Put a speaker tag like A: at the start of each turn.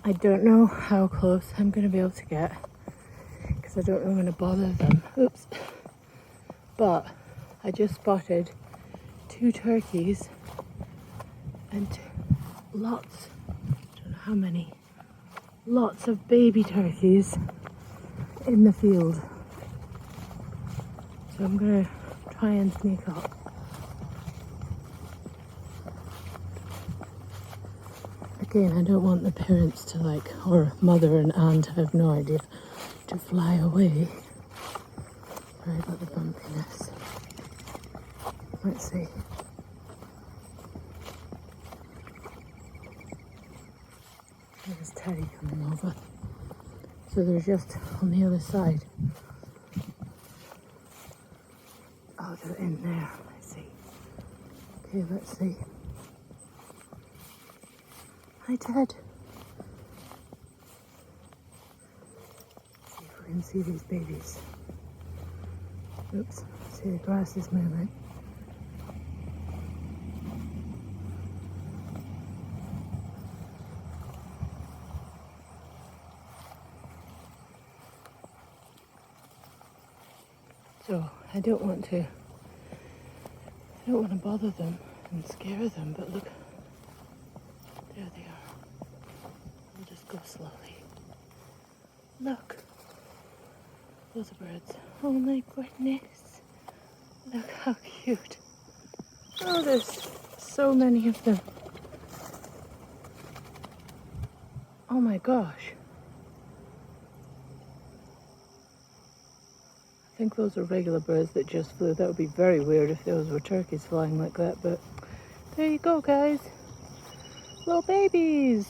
A: I don't know how close I'm going to be able to get because I don't want to bother them. Oops. But I just spotted 2 turkeys and lots, I don't know how many, lots of baby turkeys in the field. So I'm going to try and sneak up. Again, I don't want the parents to or mother and aunt, I have no idea, to fly away. Sorry about the bumpiness. Let's see. There's Teddy coming over. So they're just on the other side. Oh, they're in there. I see. Okay, let's see. Hi, Ted. See if we can see these babies. Oops. See, the grass is moving. So I don't want to bother them and scare them, but look, there they are. We'll just go slowly. Look, those are birds. Oh my goodness, look how cute. Oh, there's so many of them. Oh my gosh. I think those are regular birds that just flew. That would be very weird if those were turkeys flying like that, but there you go, guys. Little babies.